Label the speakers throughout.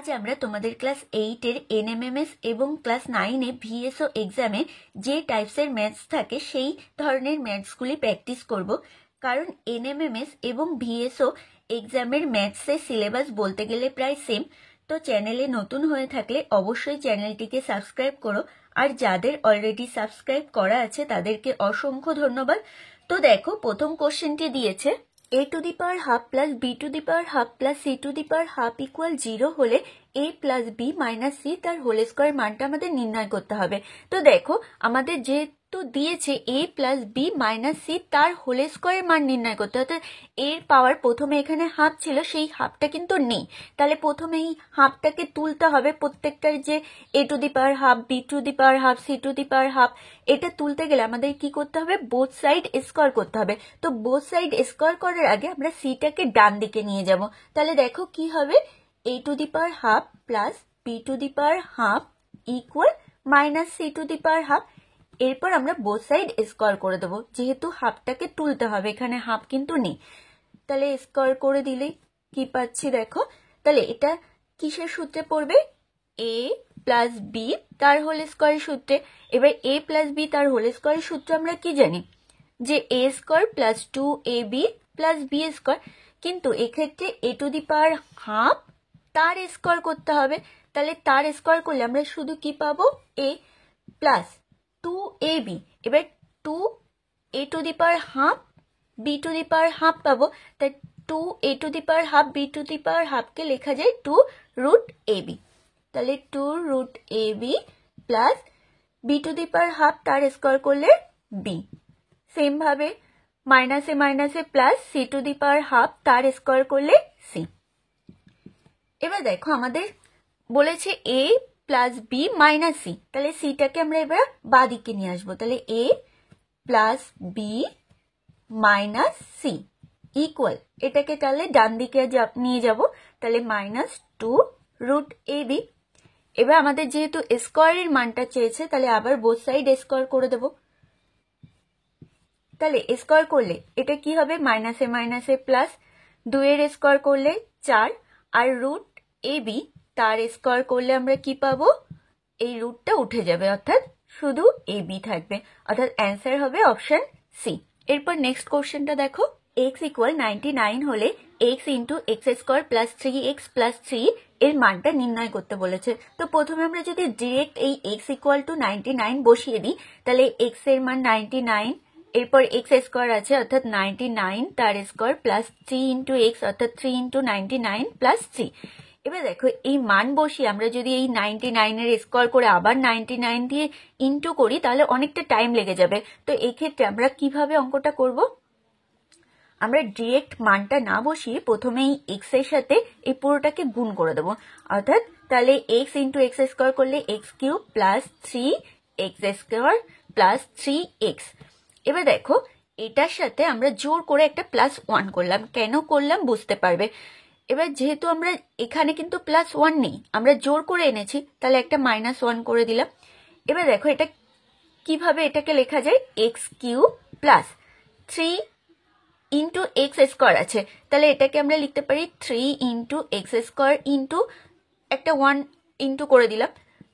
Speaker 1: আজ আমরা তোমাদের ক্লাস 8 এর এনএমএমএস এবং ক্লাস 9 এ ভিএসও এক্সামে যে টাইপসের ম্যাথস থাকে সেই ধরনের ম্যাথসগুলি প্র্যাকটিস করব। কারণ এনএমএমএস এবং ভিএসও এক্সামের ম্যাথসের সিলেবাস বলতে গেলে প্রায় সেম। তো চ্যানেলে নতুন হয়ে থাকলে অবশ্যই চ্যানেলটিকে সাবস্ক্রাইব করো, আর যাদের অলরেডি সাবস্ক্রাইব করা আছে তাদেরকে অসংখ্য ধন্যবাদ। তো দেখো, প্রথম কোশ্চেনটি দিয়েছে a to the power half plus b to the power half plus c to the power half equal 0 হলে a plus b minus c তার হোল স্কয়ার মানটা আমাদের নির্ণয় করতে হবে। তো দেখো, আমাদের যেহেতু দিয়েছে a plus b minus c তার হোল স্কয়ার মান নির্ণয় করতে হবে, এর পাওয়ার প্রথমে এখানে হাফ ছিল, সেই হাফটা কিন্তু নেই। তাহলে প্রথমে এই হাফটাকে তুলতে হবে, প্রত্যেকটার যে a to the power half, b to the power half, c to the power half, এটা তুলতে গেলে আমাদের কি করতে হবে, বোথ সাইড স্কয়ার করতে হবে। তো বোথ সাইড স্কয়ার করার আগে আমরা সিটাকে ডান দিকে নিয়ে যাব। তাহলে দেখো কি হবে, a to the power half plus b to the power half equal minus c to the power half। এরপর আমরা বোথ সাইড স্কয়ার করে দেবো, যেহেতু হাফটাকে তুলতে হবে, এখানে হাফ কিন্তু নেই। তাহলে স্কয়ার করে দিলে কি পাচ্ছি দেখো, তাহলে এটা কিসের সূত্রে পড়বে, a প্লাস বি তার হোল স্কয়ার সূত্রে। এবার a প্লাস বি তার হোল স্কয়ার সূত্র আমরা কি জানি, যে a square plus 2ab plus b square. কিন্তু এক্ষেত্রে a to the power half তার স্কয়ার করতে হবে। তাহলে তার স্কয়ার করলে আমরা শুধু কি পাবো, a প্লাস 2ab। এবার 2a to the power half b to the power half পাবো। তাই 2a to the power half b to the power হাফকে লেখা যায় 2 রুট ab। তাহলে 2 root ab plus b to the power half তার square করলে b। Same ভাবে মাইনাসে মাইনাসে plus c to the power half তার স্কয়ার করলে c। এবার দেখো, আমাদের বলেছে a plus b minus c, তাহলে সিটাকে আমরা এবার বাঁ দিকে নিয়ে আসবো। তাহলে a plus b minus c equal, এটাকে তাহলে ডান দিকে নিয়ে যাব, তাহলে মাইনাস 2 রুট ab। এবার আমাদের যেহেতু স্কয়ারের মানটা চেয়েছে, তাহলে আবার বোথ সাইড স্কয়ার করে দেবো। তাহলে স্কয়ার করলে এটা কি হবে, মাইনাসে মাইনাসে প্লাস, 2 এর স্কয়ার করলে 4, আর রুট ab তার স্কয়ার করলে আমরা কি পাবো, এই রুটটা উঠে যাবে, অর্থাৎ শুধু ab থাকবে, অর্থাৎ অ্যান্সার হবে অপশন সি। এরপর নেক্সট কোশ্চেনটা দেখো, x ইকুয়াল 99 হলে x into x square plus 3x plus 3 এর মানটা নির্ণয় করতে বলেছে। তো প্রথমে আমরা যদি ডিরেক্ট এই x ইকুয়াল টু 99 বসিয়ে দিই, তাহলে x এর মান 99, এরপর এক্স স্কয়ার আছে অর্থাৎ 99 তার স্কয়ার প্লাস 3 ইন্টু এক্স অর্থাৎ 3 ইন্টু 99 প্লাস 3। এবার দেখো, এই মান বসিয়ে আমরা যদি এই 99 এর স্কয়ার করে আবার 99 দিয়ে ইন্টু করি, তাহলে অনেকটা টাইম লেগে যাবে। তো এই ক্ষেত্রে আমরা কিভাবে অঙ্কটা করব, আমরা ডিরেক্ট মানটা না বসিয়ে প্রথমেই এক্স এর সাথে এই পুরোটাকে গুণ করে দেবো, অর্থাৎ তাহলে এক্স ইন্টু এক্স স্কয়ার করলে x cube plus 3x square plus 3x। এবার দেখো, এটার সাথে আমরা জোর করে একটা প্লাস 1 করলাম, কেন করলাম বুঝতে পারবে। এবার যেহেতু আমরা এখানে কিন্তু প্লাস 1 নেই, আমরা জোর করে এনেছি, তাহলে একটা মাইনাস 1 করে দিলাম। এবার দেখো, এটা কিভাবে এটাকে লেখা যায়, x cube plus 3 into x square আছে, তাহলে এটাকে আমরা লিখতে পারি 3 ইন্টু এক্স স্কয়ার ইন্টু একটা 1 ইন্টু করে দিলাম,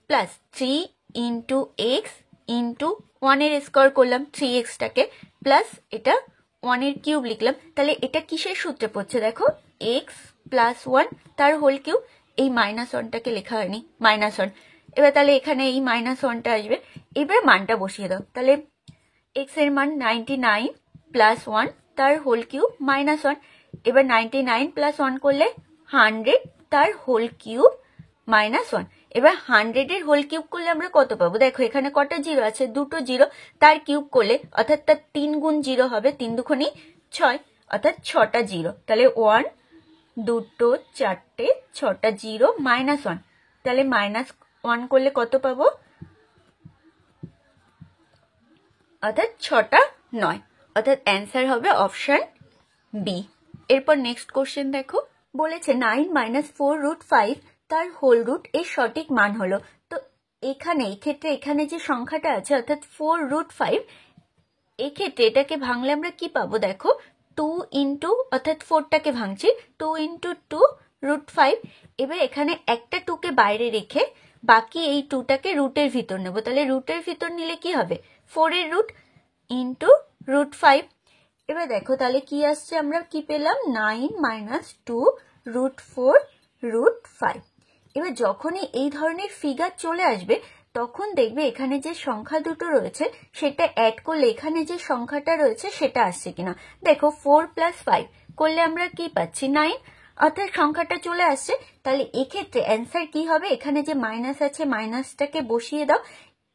Speaker 1: প্লাস 3 ইন্টু এক্স ইন্টু 1 এর স্কয়ার করলাম 3xটাকে, প্লাস এটা 1 এর কিউব লিখলাম। তাহলে এটা কিসের সূত্রে পড়ছে দেখো, x প্লাস 1 তার হোল কিউব। এই মাইনাস 1টাকে লেখা হয়নি, মাইনাস 1। এবার তাহলে এখানে এই মাইনাস 1টা আসবে। এবার মানটা বসিয়ে দাও, তাহলে x এর মান 99 প্লাস 1 তার হোল কিউব মাইনাস 1। এবার 99 প্লাস 1 করলে 100 তার হোল কিউব মাইনাস 1। এবার 100 এর হোল কিউব করলে আমরা কত পাবো, দেখো এখানে কটা জিরো আছে, দুটো জিরো, তার কিউব করলে অর্থাৎ তার 3 গুণ জিরো হবে, 3 দুগুণে 6, অর্থাৎ 6টা জিরো। তাহলে 1 2 4 6টা জিরো মাইনাস 1, তাহলে মাইনাস 1 করলে কত পাবো, অর্থাৎ 6টা 9, অর্থাৎ অ্যান্সার হবে অপশন বি। এরপর নেক্সট কোশ্চেন দেখো, বলেছে 9 মাইনাস 4 রুট 5 তার হোল রুট এর সঠিক মান হলো। তো এখানে এক্ষেত্রে এখানে যে সংখ্যাটা আছে অর্থাৎ 4 রুট 5, এক্ষেত্রে এটাকে ভাঙলে আমরা কি পাবো, দেখো 2 ইন্টু অর্থাৎ 4টাকে ভাঙছি, 2 ইন্টু 2 √5। এবার এখানে একটা 2কে বাইরে রেখে বাকি এই 2টাকে রুটের ভিতর নেব। তাহলে রুটের ভিতর নিলে কি হবে, 4 এর রুট ইন্টু √5। এবার দেখো তাহলে কি আসছে, আমরা কি পেলাম, 9 - 2 √4 √5। এবার যখনই এই ধরনের ফিগার চলে আসবে তখন দেখবে এখানে যে সংখ্যা দুটো রয়েছে সেটা অ্যাড করলে এখানে যে সংখ্যাটা রয়েছে সেটা আসছে কিনা। দেখো 4 + 5 করলে আমরা কি পাচ্ছি, 9, অর্থাৎ সংখ্যাটা চলে আসছে। তাহলে এক্ষেত্রে অ্যান্সার কি হবে, এখানে যে মাইনাস আছে মাইনাসটাকে বসিয়ে দাও।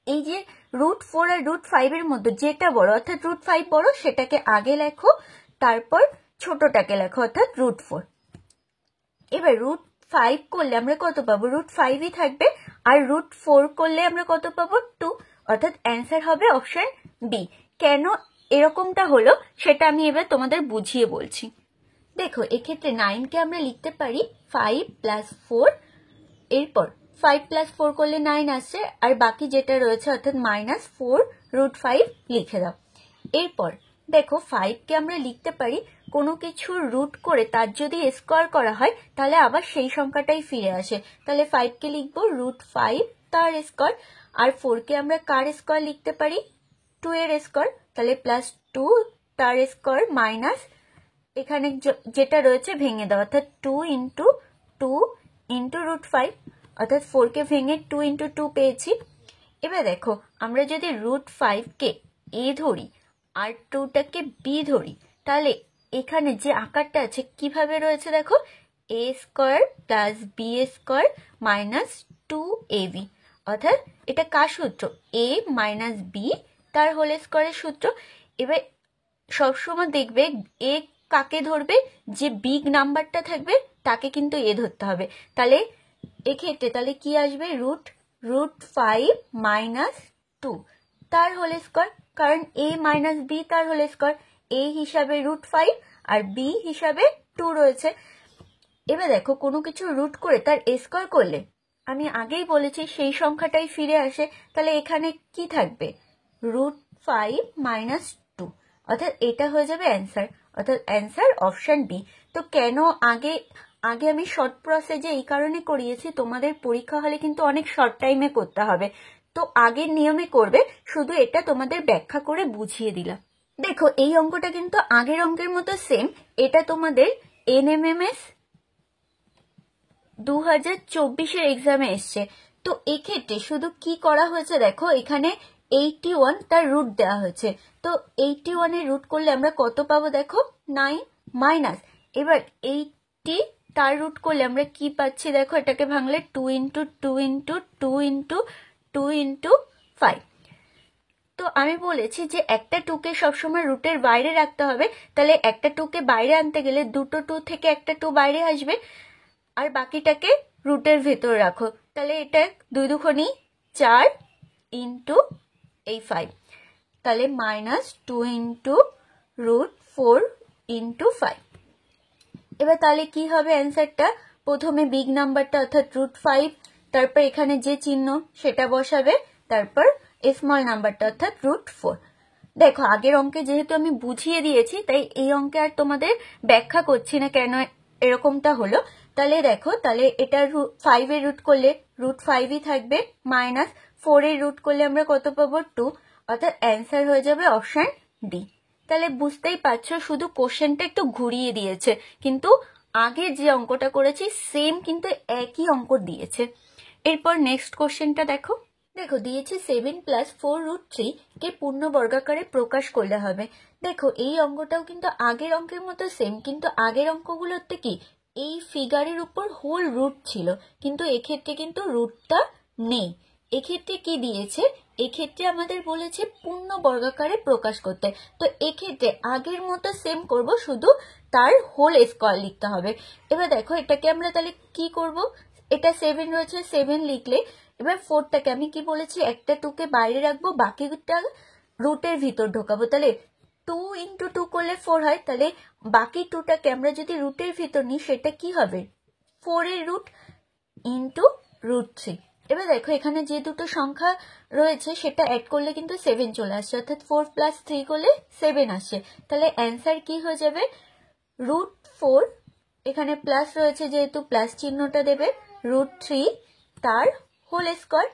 Speaker 1: এই যে √4 আর √5 এর মধ্যে যেটা বড় অর্থাৎ √5 বড় সেটাকে আগে লেখো, তারপর ছোটটাকে লেখো অর্থাৎ √4। এবার √5 করলে আমরা কত পাবো, √5ই থাকবে, আর √4 করলে আমরা কত পাবো, 2, অর্থাৎ অ্যান্সার হবে অপশন বি। কেন এরকমটা হলো সেটা আমি এবার তোমাদের বুঝিয়ে বলছি। দেখো এক্ষেত্রে 9কে আমরা লিখতে পারি 5 + 4, এরপর 5 + 4 করলে 9 আসছে, আর বাকি যেটা রয়েছে অর্থাৎ -4 √5 লিখে দাও। এরপর দেখো 5কে আমরা লিখতে পারি কোনো কিছু রুট করে তার যদি স্কোয়ার করা হয় তাহলে আবার সেই সংখ্যাটাই ফিরে আসে। তাহলে 5কে লিখবো √5 তার স্কোয়ার, আর 4কে আমরা কার স্কোয়ার লিখতে পারি, 2 এর স্কোয়ার। তাহলে +2 তার স্কোয়ার মাইনাস এখানে যেটা রয়েছে ভেঙে দাও, অর্থাৎ 2 × 2 × √5, অর্থাৎ 4কে ভেঙে 2 × 2 পেয়েছি। এবার দেখো আমরা যদি √5কে a ধরি আর 2টাকে b ধরি তাহলে এখানে যে আকারটা আছে কিভাবে রয়েছে দেখো, a² + b² - 2ab, অর্থাৎ এটা কার সূত্র, a - b তার হোল স্কোয়ারের সূত্র। এবার সবসময় দেখবে এ কাকে ধরবে, যে বিগ নাম্বারটা থাকবে তাকে কিন্তু এ ধরতে হবে। তাহলে এক্ষেত্রে তাহলে কি আসবে, √5 - 2 তার হোল স্কোয়ার, কারণ a - b তার হোল স্কোয়ার, a হিসাবে √5 আর b হিসাবে 2 রয়েছে। এবার দেখো কোনো কিছু রুট করে তার স্কোয়ার করলে আমি আগেই বলেছি সেই সংখ্যাটাই ফিরে আসে। তাহলে এখানে কি থাকবে, √5 - 2, অর্থাৎ এটা হয়ে যাবে অ্যান্সার, অর্থাৎ অ্যান্সার অপশন বি। তো কেন আগে আমি শর্ট প্রসেসে এই কারণে করিয়েছি, তোমাদের পরীক্ষা হলে কিন্তু অনেক শর্ট টাইমে করতে হবে, তো আগের নিয়মে করবে, শুধু এটা তোমাদের ব্যাখ্যা করে বুঝিয়ে দিলাম। দেখো এই অঙ্কটা কিন্তু আগের অঙ্কের মতো সেম, এটা তোমাদের NMMS 2024-এর এক্সামে এসছে। তো এক্ষেত্রে শুধু কি করা হয়েছে দেখো, এখানে 81 তার রুট দেওয়া হয়েছে। তো 81 এর রুট করলে আমরা কত পাবো দেখো, 9 মাইনাস, এবার 80 তার রুট করলে আমরা কি পাচ্ছি দেখো, এটাকে ভাঙলে 2 × 2 × 2 × 2 × 5। তো আমি বলেছি যে একটা 2কে সবসময় রুটের বাইরে রাখতে হবে, তাহলে একটা 2কে বাইরে আনতে গেলে দুটো 2 থেকে একটা 2 বাইরে আসবে, আর বাকিটাকে রুটের ভেতর রাখো। তাহলে এটা 2 × 4 × এই 5, তাহলে -2 × √4 × 5। এবার তাহলে কি হবে অ্যান্সারটা, প্রথমে বিগ নাম্বারটা অর্থাৎ √5, তারপর এখানে যে চিহ্ন সেটা বসাবে, তারপর স্মল নাম্বারটা অর্থাৎ √4। দেখো আগের অঙ্কে যেহেতু আমি বুঝিয়ে দিয়েছি তাই এই অঙ্কে আর তোমাদের ব্যাখ্যা করছি না কেন এরকমটা হলো। তাহলে দেখো তাহলে এটা 5 এর রুট করলে √5ই থাকবে, মাইনাস 4 এর রুট করলে আমরা কত পাবো, 2, অর্থাৎ অ্যান্সার হয়ে যাবে অপশন ডি। তাহলে বুঝতেই পারছো শুধু কোশ্চেনটা একটু ঘুরিয়ে দিয়েছে, কিন্তু আগে যে অঙ্কটা করেছি সেম কিন্তু একই অঙ্ক দিয়েছে। এরপর নেক্সট কোশ্চেনটা দেখো, দিয়েছে 7 + 4 √3 কে পূর্ণ বর্গাকারে প্রকাশ করলে হবে। দেখো এই অঙ্কটাও কিন্তু আগের অঙ্কের মতো সেম, কিন্তু আগের অঙ্কগুলোতে কি এই ফিগারের উপর হোল রুট ছিল, কিন্তু এক্ষেত্রে কিন্তু রুটটা নেই। এক্ষেত্রে কি দিয়েছে, এক্ষেত্রে আমাদের বলেছে পূর্ণ বর্গাকারে প্রকাশ করতে। তো এক্ষেত্রে আগের মতো সেম করব, শুধু তার হোল স্কোয়ার লিখতে হবে। এবার দেখো এটাকে আমরা তাহলে কি করব, এটা 7 রয়েছে, 7 লিখলে এবার 4টাকে আমি কি বলেছি, একটা 2কে বাইরে রাখবো, বাকিটা রুটের ভিতর ঢোকাবো। তাহলে 2 × 2 করলে 4 হয়, তাহলে বাকি 2টাকে আমরা যদি রুটের ভিতর নিই সেটা কি হবে, 4 এর রুট ইন্টু √3। এবার দেখো এখানে যে দুটো সংখ্যা রয়েছে সেটা অ্যাড করলে কিন্তু 7 চলে আসছে, অর্থাৎ 4 + 3 করলে 7 আসছে। তাহলে অ্যান্সার কি হয়ে যাবে, √4 এখানে প্লাস রয়েছে যেহেতু প্লাস চিহ্নটা দেবে, √3 তার হোল স্কোয়ার।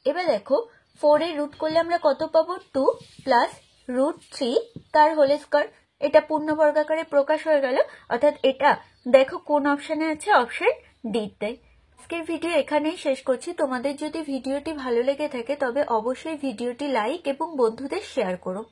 Speaker 1: এবার দেখো 4 এর রুট করলে আমরা কত পাবো, 2 প্লাস √3 তার হোল স্কোয়ার। এটা পূর্ণবর্গাকারে প্রকাশ হয়ে গেল, অর্থাৎ এটা দেখো কোন অপশানে আছে, অপশন ডিতে। আজকের ভিডিও এখানেই শেষ করছি। তোমাদের যদি ভিডিওটি ভালো লেগে থাকে তবে অবশ্যই ভিডিওটি লাইক এবং বন্ধুদের শেয়ার করো।